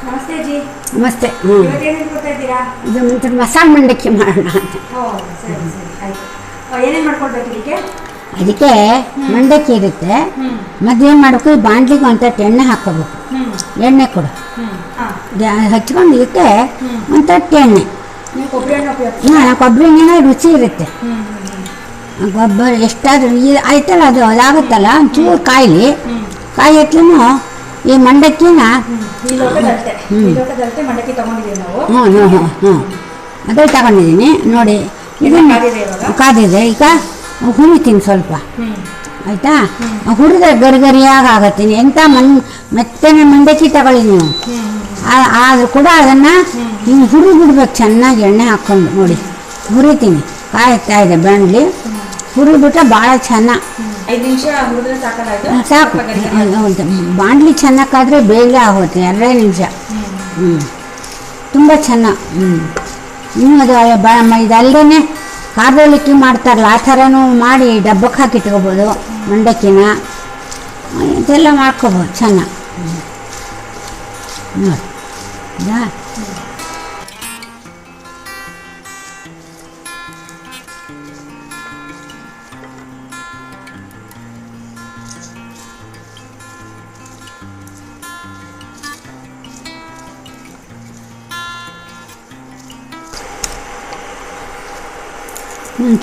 ನಮಸ್ತೆ ಜಿ. ನಮಸ್ತೆ. ಇವತ್ತೇನೇನು ಕೊಡ್ತಾ ಇದ್ದೀರಾ? ಇದು ಮುಂಚೆ ಮಸಾಲೆ ಮಂಡಕ್ಕಿ ಮಾಡೋಣ ಅಂತ. ಸರಿ ಆಯಿತು. ಏನೇನು ಮಾಡ್ಕೊಳ್ಬೇಕು ಇದಕ್ಕೆ? ಅದಕ್ಕೆ ಮಂಡಕ್ಕಿ ಇರುತ್ತೆ. ಮತ್ತೇನು ಮಾಡಬೇಕು, ಬಾಂಡ್ಲಿಗೆ ಒಂಥರ ಎಣ್ಣೆ ಹಾಕ್ಕೋಬೇಕು. ಎಣ್ಣೆ ಕೊಡು ಹಚ್ಕೊಂಡು ಇದಕ್ಕೆ ಒಂಥರ ಎಣ್ಣೆ. ಕೊಬ್ಬರಿ ಎಣ್ಣೆ ರುಚಿ ಇರುತ್ತೆ. ಗೊಬ್ಬರ ಎಷ್ಟಾದ್ರೂ ಆಯ್ತಲ್ಲ, ಅದಾಗುತ್ತಲ್ಲ ಒಂಚೂರು ಕಾಯಿ ಎತ್ತಲೂ ಈ ಮಂಡಕ್ಕಿನ ಅದೇ ತಗೊಂಡಿದ್ದೀನಿ ನೋಡಿ. ಇದನ್ನು ಕಾದಿದೆ. ಈಗ ಹುರಿತೀನಿ ಸ್ವಲ್ಪ, ಆಯಿತಾ? ಹುರಿದ್ರೆ ಗರಿಗರಿಯಾಗಿ ಆಗತ್ತೀನಿ. ಎಂಥ ಮೆತ್ತನೆ ಮಂಡಕ್ಕಿ ತಗೊಳ್ಳಿ ನೀವು. ಆದರೂ ಕೂಡ ಅದನ್ನು ಹಿಂಗೆ ಹುರಿಬಿಡ್ಬೇಕು ಚೆನ್ನಾಗಿ, ಎಣ್ಣೆ ಹಾಕ್ಕೊಂಡು ನೋಡಿ. ಹುರಿತೀನಿ, ಕಾಯ್ತಾ ಇದೆ ಬಾಣಲಿ. ಹುರಿಬಿಟ್ರೆ ಭಾಳ ಚೆನ್ನಾಗಿ 5 ನಿಮಿಷ ಹುರಿದ್ರೆ ಸಾಕು. ಬಾಣಲಿ ಚೆನ್ನಾಗಾದರೆ ಬೇಗ ಆಗುತ್ತೆ, 2 ನಿಮಿಷ. ತುಂಬ ಚೆನ್ನಾಗಿ. ಇನ್ನೂ ಅದು ಇದಲ್ಲದೇ ಕಾರ್ದೋಲಿಕ್ಕಿ ಮಾಡ್ತಾರಲ್ಲ, ಆ ಥರನೂ ಮಾಡಿ ಡಬ್ಬಕ್ಕೆ ಹಾಕಿ ಇಟ್ಕೋಬೋದು ಮಂಡಕ್ಕಿನ. ಇದೆಲ್ಲ ಮಾಡ್ಕೋಬೋದು ಚೆನ್ನಾಗಿ ನೋಡಿ.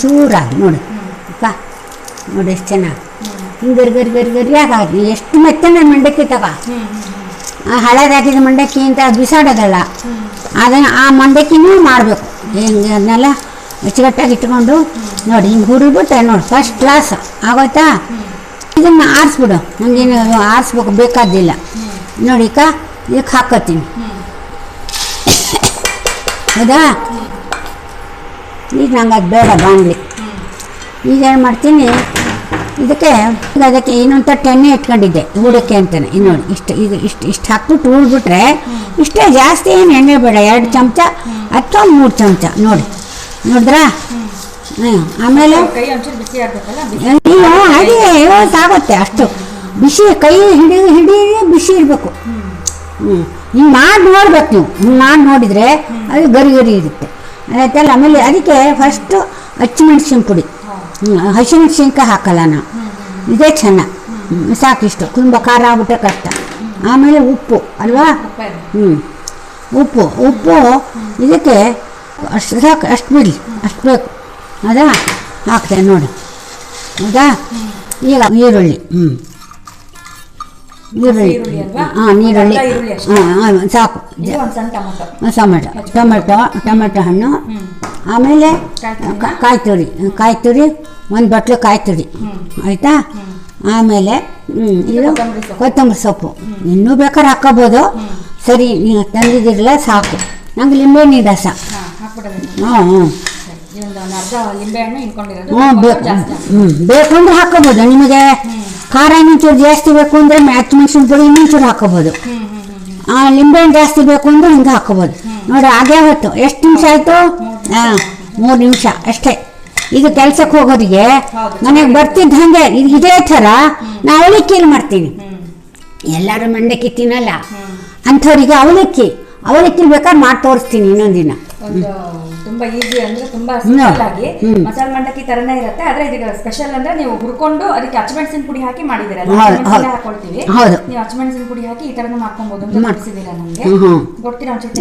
ಚೂರಾಗಿ ನೋಡಿ ಅಕ್ಕ, ನೋಡಿ ಎಷ್ಟು ಚೆನ್ನಾಗಿ ಹಿಂಗೆ ಗರಿಯಾಗಿ. ಎಷ್ಟು ಮೆತ್ತನೆ ಮಂಡಕ್ಕಿ ಹಳೇದು ಹಾಕಿದ ಮಂಡಕ್ಕಿ ಅಂತ ಬಿಸಾಡೋದಲ್ಲ, ಅದನ್ನು ಆ ಮಂಡಕ್ಕಿನೂ ಮಾಡಬೇಕು. ಹಿಂಗೆ ಅದನ್ನೆಲ್ಲ ಅಚ್ಚುಕಟ್ಟಾಗಿ ಇಟ್ಕೊಂಡು ನೋಡಿ, ಹಿಂಗೆ ಹುರಿಬಿಟ್ರೆ ನೋಡಿ ಫಸ್ಟ್ ಕ್ಲಾಸ್ ಆಗೋಯ್ತಾ. ಇದನ್ನು ಆರಿಸ್ಬಿಡು, ನಮಗೇನು ಆರಿಸ್ಬೇಕು ಬೇಕಾದಿಲ್ಲ ನೋಡಿ. ಇದಕ್ಕೆ ಹಾಕೋತೀನಿ, ಹೌದಾ? ಈಗ ನಂಗೆ ಅದು ಬೇಡ ಬಾಣಲಿ. ಈಗ ಏನು ಮಾಡ್ತೀನಿ, ಅದಕ್ಕೆ ಇನ್ನೊಂದು ಎಣ್ಣೆ ಇಟ್ಕೊಂಡಿದ್ದೆ ಹೂಡಕ್ಕೆ ಅಂತಾನೆ. ನೋಡಿ ಇಷ್ಟು ಹಾಕ್ಬಿಟ್ಟು ಹೂಡ್ಬಿಟ್ರೆ ಇಷ್ಟೇ, ಜಾಸ್ತಿ ಏನು ಎಣ್ಣೆ ಬೇಡ. 2 ಚಮಚ ಅಥವಾ 3 ಚಮಚ ನೋಡಿದ್ರಾ? ಆಮೇಲೆ ಹಾಗೆ ಸಾಗುತ್ತೆ ಅಷ್ಟು ಬಿಸಿ. ಕೈ ಹಿಡಿ ಬಿಸಿ ಇರಬೇಕು. ಹಿಂಗೆ ಮಾಡಿ ನೋಡ್ಬೇಕು ನೀವು. ಹಿಂಗೆ ಮಾಡಿ ನೋಡಿದರೆ ಅದು ಗರಿ ಇರುತ್ತೆ, ಆಯ್ತಲ್ಲ. ಆಮೇಲೆ ಅದಕ್ಕೆ ಫಸ್ಟು ಹಸಿಮೆಣ್ಸಿನ ಪುಡಿ, ಹಸಿಮೆಣ್ಸಿನ್ಕಾಯಿ ಹಾಕಲ್ಲ ನಾವು, ಇದೇ ಚೆನ್ನಾಗಿ ಸಾಕಿಷ್ಟು. ತುಂಬ ಖಾರ ಆಗ್ಬಿಟ್ರೆ ಕಷ್ಟ. ಆಮೇಲೆ ಉಪ್ಪು ಅಲ್ವಾ? ಉಪ್ಪು ಇದಕ್ಕೆ ಅಷ್ಟು ಸಾಕು, ಅಷ್ಟು ಬಿಡಿ, ಅಷ್ಟು ಬೇಕು. ಅದಾ ಹಾಕ್ತೇನೆ ನೋಡಿ, ಹೌದಾ? ಈಗ ಈರುಳ್ಳಿ ನೀರುಳ್ಳಿ ಸಾಕು. ಟೊಮೆಟೊ ಹಣ್ಣು, ಆಮೇಲೆ ಕಾಯಿ ತುರಿ 1 ಬಟ್ಲು ಕಾಯಿ ತುರಿ, ಆಯಿತಾ? ಆಮೇಲೆ ಇದು ಕೊತ್ತಂಬರಿ ಸೊಪ್ಪು. ಇನ್ನೂ ಬೇಕಾದ್ರೆ ಹಾಕ್ಕೋಬೋದು. ಸರಿ, ನೀವು ತಂದಿದ್ದೀರಲ್ಲ ಸಾಕು. ನಂಗೆ ಲಿಂಬೆಹಣ್ಣಿನ ರಸ ಬೇಕು ಅಂದರೆ ಹಾಕ್ಕೋಬೋದು. ನಿಮಗೆ ಖಾರ ಇನ್ನೊಂಚೂರು ಜಾಸ್ತಿ ಬೇಕು ಅಂದರೆ ಹಸಿಮೆಣ್ಸಿನ ಪುಡಿ ಇನ್ನೊಂಚೂರು ಹಾಕ್ಕೋಬೋದು. ಲಿಂಬೆಹಣ್ಣು ಜಾಸ್ತಿ ಬೇಕು ಅಂದರೆ ಹಿಂಗೆ ಹಾಕ್ಕೋಬೋದು. ನೋಡಿ ಹಾಗೆ ಹೊತ್ತು ಎಷ್ಟು ನಿಮಿಷ ಆಯಿತು? 3 ನಿಮಿಷ ಅಷ್ಟೇ. ಇದು ಕೆಲ್ಸಕ್ಕೆ ಹೋಗೋರಿಗೆ ಮನೆಗೆ ಬರ್ತಿದ್ದ ಹಾಗೆ ಇದೇ ಥರ ನಾವು ಅವಲಕ್ಕಿ ಮಾಡ್ತೀವಿ. ಎಲ್ಲರೂ ಮಂಡಕ್ಕಿ ತಿನ್ನಲ್ಲ ಅಂಥವ್ರಿಗೆ ಅವಲಕ್ಕಿ ಬೇಕಾದ್ರೆ ಮಾಡಿ ತೋರಿಸ್ತೀನಿ ಇನ್ನೊಂದಿನ. ತುಂಬಾ ಈಸಿ ಅಂದ್ರೆ ತುಂಬಾ ಸಿಂಪಲ್ ಆಗಿ ಮಸಾಲೆ ಮಂಡಕ್ಕಿ ತರನೇ ಇರುತ್ತೆ. ಆದ್ರೆ ಇದಕ್ಕೆ ಸ್ಪೆಷಲ್ ಅಂದ್ರೆ ನೀವು ಹುರ್ಕೊಂಡು ಅದಕ್ಕೆ ಹಸಿಮೆಣಸಿನ ಪುಡಿ ಹಾಕಿ ಮಾಡಿದಿರಲ್ಲ, ಹಾಕೊಳ್ತೀವಿ. ನೀವು ಹಸಿಮೆಣಸಿನ ಪುಡಿ ಹಾಕಿ ಈ ತರನೂ ಮಾಡ್ಕೊಬಹುದು ಅಂತ ತಿಳಿಸಿದಿಲ್ಲ ನಮ್ಗೆ. ಕೊಡ್ತೀರಾ ಒಂದ್ಸತಿ?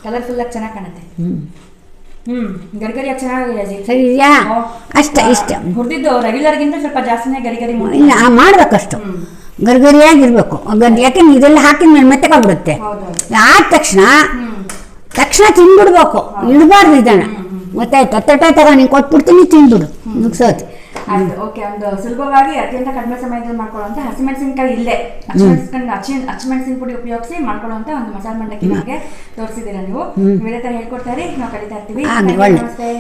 ಕಲರ್ಫುಲ್ ಆಗಿ ಚೆನ್ನಾಗಿ ಕಾಣುತ್ತೆ. ಗರಿಗರಿಯಾಗಿ ಚೆನ್ನಾಗಿದೆ. ಅಷ್ಟೇ ಇಷ್ಟ. ಹುರಿದಿದ್ದು ರೆಗ್ಯುಲರ್ ಗಿಂತ ಸ್ವಲ್ಪ ಜಾಸ್ತಿನೇ ಗರಿಗರಿ ಮಾಡ್ಬೇಕಷ್ಟು. ಗರಿಗರಿಯಾಗಿರ್ಬೇಕು. ಯಾಕೆಂದ್ರೆ ಇದೆಲ್ಲ ಹಾಕಿದ ಮೇಲೆ ಮೆತ್ತಗಾಗ್ಬಿಡುತ್ತೆ. ಆದ ತಕ್ಷಣ ತಿಂದ್ಬಿಡ್ಬೇಕು, ಇಡಬಾರ್ದು ಇದನ್ನ. ಗೊತ್ತಾಯ್ತು? ತಗೊಂಡು ನೀನು ಕೊಟ್ಬಿಡ್ತೀನಿ, ತಿಂದ್ಬಿಡು, ಮುಗಿಸೋದು. ಓಕೆ, ಒಂದು ಸುಲಭವಾಗಿ ಅತ್ಯಂತ ಕಡಿಮೆ ಸಮಯದಲ್ಲಿ ಮಾಡ್ಕೊಳ್ಳುವಂತ ಹಸಿಮೆಣಸಿನಕಾಯಿ ಇಲ್ಲೇ ಹಸಿಮೆಣಸಿನ ಪುಡಿ ಉಪಯೋಗಿಸಿ ಮಾಡ್ಕೊಳ್ಳುವಂತ ಒಂದು ಮಸಾಲೆ ಮಂಡಕ್ಕಿ ನಮಗೆ ತೋರಿಸಿದ್ದೀರಾ ನೀವು. ಇದೇ ತರ ಹೇಳ್ಕೊಡ್ತಾರೆ, ನಾವು ಕಲಿತಾ ಇರ್ತೀವಿ. ನಮಸ್ತೆ.